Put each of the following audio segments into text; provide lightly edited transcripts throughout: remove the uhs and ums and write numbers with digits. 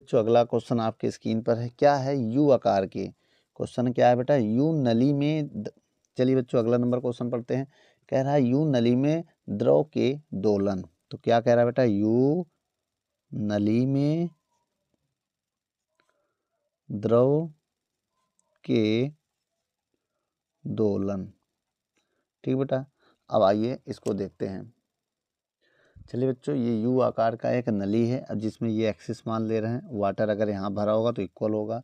जो अगला क्वेश्चन आपके स्क्रीन पर है, क्या है यू आकार के, क्वेश्चन क्या है बेटा, यू नली में चलिए बच्चों अगला नंबर क्वेश्चन पढ़ते हैं। कह रहा है यू नली में द्रव के दोलन। तो क्या कह रहा है बेटा, यू नली में द्रव के दोलन। ठीक बेटा, अब आइए इसको देखते हैं। चलिए बच्चों, ये यू आकार का एक नली है, अब जिसमें ये एक्सिस मान ले रहे हैं। वाटर अगर यहाँ भरा होगा तो इक्वल होगा।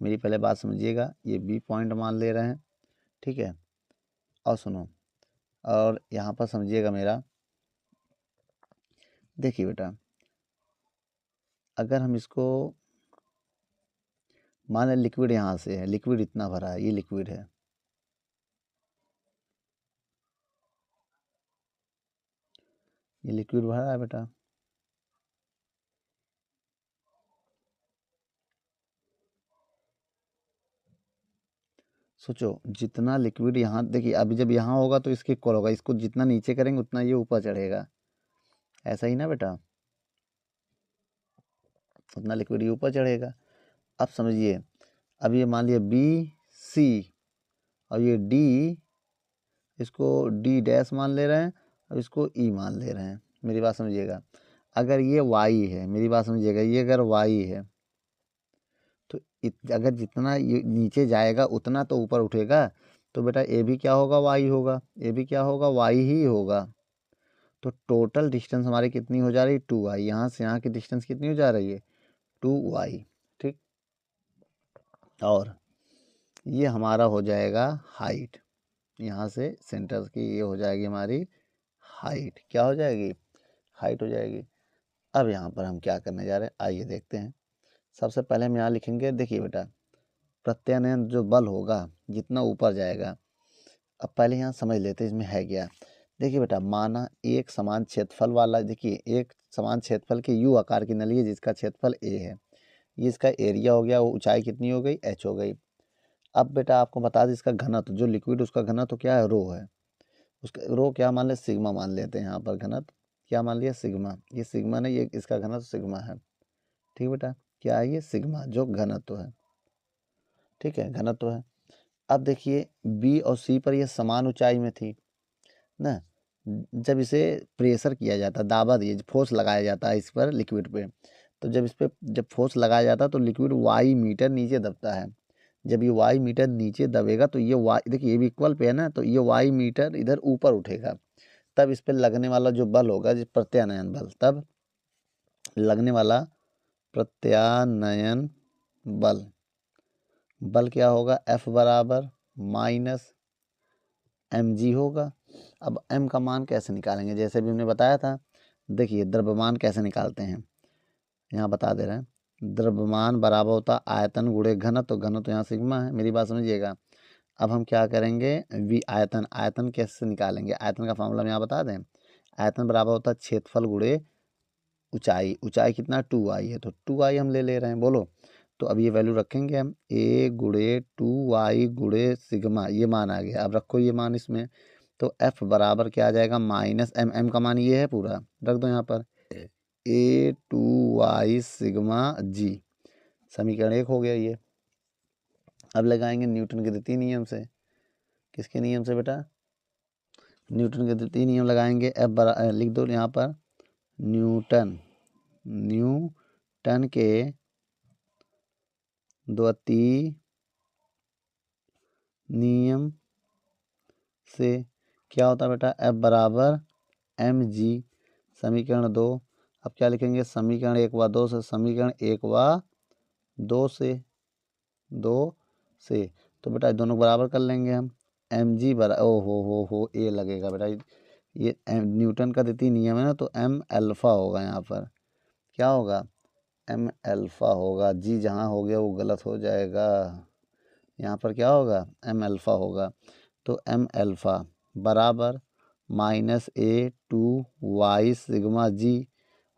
मेरी पहले बात समझिएगा, ये बी पॉइंट मान ले रहे हैं। ठीक है, और सुनो, और यहाँ पर समझिएगा मेरा, देखिए बेटा, अगर हम इसको मान लें लिक्विड यहाँ से है, लिक्विड इतना भरा है, ये लिक्विड है। ये लिक्विड भरा है बेटा, सोचो जितना लिक्विड यहाँ, देखिए अभी जब यहाँ होगा तो इसके इक्वल होगा, इसको जितना नीचे करेंगे उतना ये ऊपर चढ़ेगा, ऐसा ही ना बेटा, उतना लिक्विड ये ऊपर चढ़ेगा। अब समझिए, अब ये मान लिया बी सी और ये डी, इसको डी डैश मान ले रहे हैं और इसको ई मान ले रहे हैं। मेरी बात समझिएगा, अगर ये वाई है, मेरी बात समझिएगा, ये अगर वाई है तो अगर जितना ये नीचे जाएगा उतना तो ऊपर उठेगा, तो बेटा ए भी क्या होगा, वाई होगा, ए भी क्या होगा, वाई ही होगा। तो टोटल डिस्टेंस हमारी कितनी हो जा रही है, 2y। यहाँ से यहाँ की डिस्टेंस कितनी हो जा रही है, 2y। ठीक, और ये हमारा हो जाएगा हाइट, यहाँ से सेंटर की ये हो जाएगी हमारी हाइट। क्या हो जाएगी, हाइट हो जाएगी। अब यहाँ पर हम क्या करने जा रहे हैं, आइए देखते हैं। सबसे पहले हम यहाँ लिखेंगे, देखिए बेटा, प्रत्यानयन जो बल होगा जितना ऊपर जाएगा। अब पहले यहाँ समझ लेते हैं इसमें है क्या। देखिए बेटा, माना एक समान क्षेत्रफल वाला, देखिए एक समान क्षेत्रफल के यू आकार की नली है जिसका क्षेत्रफल ए है, ये इसका एरिया हो गया, वो ऊंचाई कितनी हो गई, एच हो गई। अब बेटा आपको बता दें इसका घनत्व, जो लिक्विड उसका घनत्व क्या है, रो है। उसका रो क्या मान ले, सिग्मा मान लेते हैं। यहाँ पर घनत्व क्या मान लिया, सिग्मा। ये सिग्मा नहीं, ये इसका घनत्व सिग्मा है। ठीक बेटा, क्या है ये, सिग्मा जो घनत्व है। ठीक है, घनत्व है। अब देखिए बी और सी पर ये समान ऊंचाई में थी ना, जब इसे प्रेशर किया जाता, दाबा दिए, फोर्स लगाया जाता है इस पर लिक्विड पे, तो जब इस पे जब फोर्स लगाया जाता है तो लिक्विड वाई मीटर नीचे दबता है। जब ये वाई मीटर नीचे दबेगा तो ये वाई, देखिए ये भी इक्वल पे है ना, तो ये वाई मीटर इधर ऊपर उठेगा। तब इस पे लगने वाला जो बल होगा, जिस प्रत्यानयन बल, तब लगने वाला प्रत्यानयन बल, बल क्या होगा, F बराबर माइनस mg होगा। अब m का मान कैसे निकालेंगे, जैसे भी हमने बताया था। देखिए द्रव्यमान कैसे निकालते हैं, यहाँ बता दे रहे हैं। द्रव्यमान बराबर होता आयतन गुणे घनत्व, तो घनत्व तो यहाँ सिग्मा है। मेरी बात समझिएगा। अब हम क्या करेंगे, वी आयतन, आयतन कैसे निकालेंगे, आयतन का फॉर्मूला हम यहाँ बता दें। आयतन बराबर होता है क्षेत्रफल गुणे ऊंचाई, ऊंचाई कितना 2y है, तो 2y हम ले रहे हैं, बोलो। तो अब ये वैल्यू रखेंगे हम, a गुणे 2y गुणे सिग्मा, ये मान आ गया। अब रखो ये मान इसमें, तो F बराबर क्या आ जाएगा, माइनस m, m का मान ये है पूरा, रख दो यहाँ पर, a2y सिग्मा g। समीकरण 1 हो गया ये। अब लगाएंगे न्यूटन के द्वितीय नियम से। किसके नियम से बेटा, न्यूटन के द्वितीय नियम लगाएंगे। F बराबर लिख दो यहाँ पर, न्यूटन के द्वितीय नियम से क्या होता है बेटा, F बराबर mg, समीकरण 2। अब क्या लिखेंगे, समीकरण 1 व 2 से, समीकरण 1 व 2 से तो बेटा दोनों बराबर कर लेंगे हम। mg बराबर, ओ हो ए लगेगा बेटा, ये न्यूटन का द्वितीय नियम है ना, तो m अल्फा होगा यहाँ पर। क्या होगा, m अल्फा होगा। जी जहाँ हो गया वो गलत हो जाएगा, यहाँ पर क्या होगा, m अल्फा होगा। तो m अल्फा बराबर माइनस a2y सिग्मा जी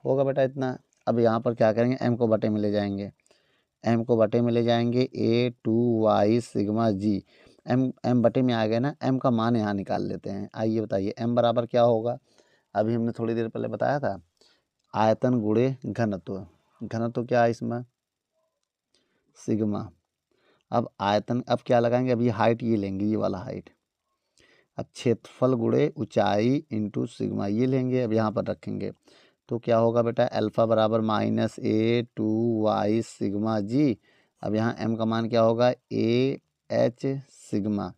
होगा बेटा इतना। अब यहाँ पर क्या करेंगे, m को बटे में ले जाएंगे, m को बटे में ले जाएंगे, a2y सिग्मा जी। m बटे में आ गया ना, m का मान यहाँ निकाल लेते हैं। आइए बताइए m बराबर क्या होगा, अभी हमने थोड़ी देर पहले बताया था, आयतन गुणे घनत्व। घनत्व क्या है इसमें, सिग्मा। अब आयतन, अब क्या लगाएंगे, अब ये हाइट ये लेंगे, ये वाला हाइट। अब क्षेत्रफल गुणे ऊंचाई इंटू सिग्मा ये लेंगे, अब यहाँ पर रखेंगे तो क्या होगा बेटा, अल्फा बराबर -a/2y सिग्मा जी। अब यहाँ m का मान क्या होगा, AH सिग्मा।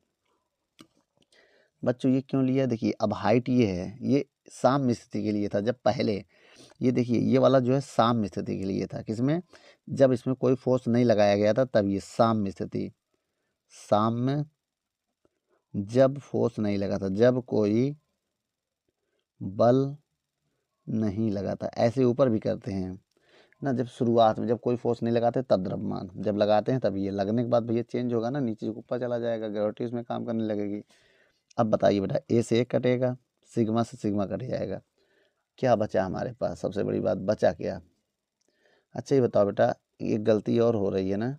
बच्चों ये क्यों लिया, देखिए अब हाइट ये है, ये साम्य स्थिति के लिए था। जब पहले ये देखिए ये वाला जो है साम्य स्थिति के लिए था, किसमें, जब इसमें कोई फोर्स नहीं लगाया गया था तब ये साम्य स्थिति। साम्य जब फोर्स नहीं लगा था, जब कोई बल नहीं लगा था। ऐसे ऊपर भी करते हैं ना, जब शुरुआत में जब कोई फोर्स नहीं लगाते तब द्रव्यमान, जब लगाते हैं तब ये, लगने के बाद भैया चेंज होगा ना, नीचे ऊपर चला जाएगा, ग्रेविटी उसमें काम करने लगेगी। अब बताइए बेटा, ए से एक कटेगा, सिग्मा से सिग्मा कट जाएगा, क्या बचा हमारे पास, सबसे बड़ी बात बचा क्या। अच्छा ये बताओ बेटा, ये गलती और हो रही है ना,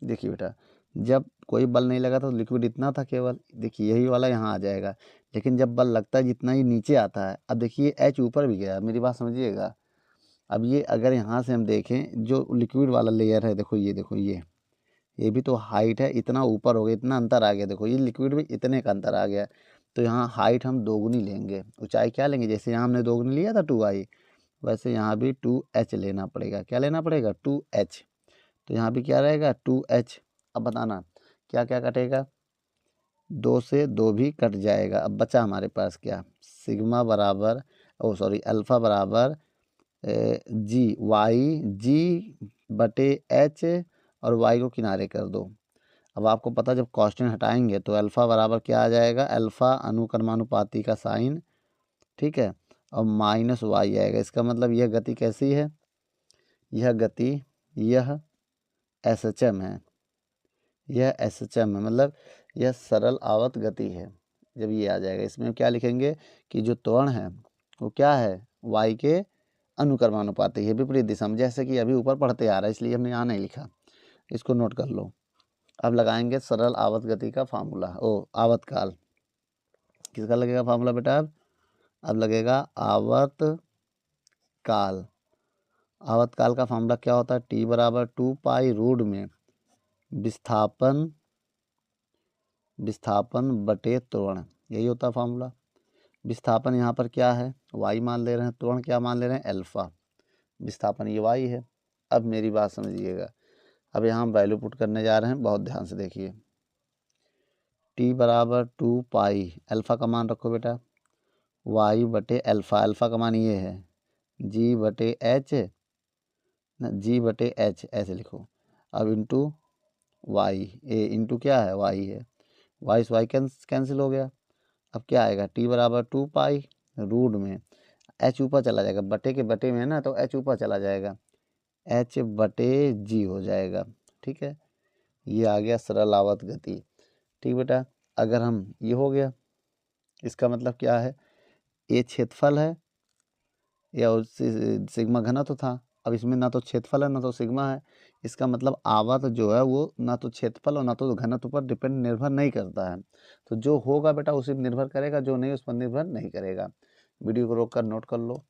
देखिए बेटा जब कोई बल नहीं लगा था तो लिक्विड इतना था केवल, देखिए यही वाला यहाँ आ जाएगा, लेकिन जब बल लगता है जितना ही नीचे आता है, अब देखिए एच ऊपर भी गया, मेरी बात समझिएगा। अब ये अगर यहाँ से हम देखें, जो लिक्विड वाला लेयर है, देखो ये, देखो ये भी तो हाइट है, इतना ऊपर हो गया, इतना अंतर आ गया, देखो ये लिक्विड में इतने का अंतर आ गया। तो यहाँ हाइट हम दोगुनी लेंगे, ऊंचाई क्या लेंगे, जैसे यहाँ हमने दोगुनी लिया था 2i, वैसे यहाँ भी 2h लेना पड़ेगा। क्या लेना पड़ेगा, 2h। तो यहाँ भी क्या रहेगा, 2h। अब बताना क्या क्या कटेगा, 2 से 2 भी कट जाएगा। अब बचा हमारे पास क्या, सिग्मा बराबर, ओ सॉरी, अल्फा बराबर G/H, और y को किनारे कर दो। अब आपको पता, जब कांस्टेंट हटाएंगे तो अल्फ़ा बराबर क्या आ जाएगा, अल्फ़ा अनुक्रमानुपाती का साइन, ठीक है, और -y आएगा। इसका मतलब यह गति कैसी है, यह गति, यह SHM है, यह SHM है, मतलब यह सरल आवर्त गति है। जब ये आ जाएगा, इसमें क्या लिखेंगे कि जो त्वरण है वो क्या है, y के अनुक्रमानुपाती है, विपरीत दिशा में, जैसे कि अभी ऊपर पढ़ते आ रहा है, इसलिए हमने यहाँ नहीं लिखा, इसको नोट कर लो। अब लगाएंगे सरल आवर्त गति का फार्मूला, आवर्त काल, किसका लगेगा फार्मूला बेटा, अब लगेगा आवर्त काल। आवर्त काल का फार्मूला क्या होता है, T बराबर 2 पाई रूट में विस्थापन बटे त्वरण, यही होता है फार्मूला। विस्थापन यहाँ पर क्या है, y मान ले रहे हैं, त्वरण क्या मान ले रहे हैं, अल्फा। विस्थापन ये y है। अब मेरी बात समझिएगा, अब यहाँ हम वैल्यू पुट करने जा रहे हैं, बहुत ध्यान से देखिए। T बराबर 2 पाई, अल्फ़ा का मान रखो बेटा, y बटे अल्फ़ा, अल्फ़ा का मान ये है G बटे H ऐसे लिखो। अब इंटू y, ए इंटू क्या है, y है, y से y कैंसिल हो गया। अब क्या आएगा, T बराबर 2 पाई रूट में, h ऊपर चला जाएगा, बटे के बटे में है ना, तो h ऊपर चला जाएगा, h बटे g हो जाएगा, ठीक है। ये आ गया सरल आवर्त गति, ठीक बेटा। अगर हम, ये हो गया, इसका मतलब क्या है, ये क्षेत्रफल है, या सिग्मा घनत्व था। अब इसमें ना तो क्षेत्रफल है ना तो सिग्मा है, इसका मतलब आवर्त जो है वो ना तो क्षेत्रफल और ना तो घनत्व पर निर्भर नहीं करता है। तो जो होगा बेटा उसी पर निर्भर करेगा, जो नहीं उस पर निर्भर नहीं करेगा। वीडियो को रोक कर नोट कर लो।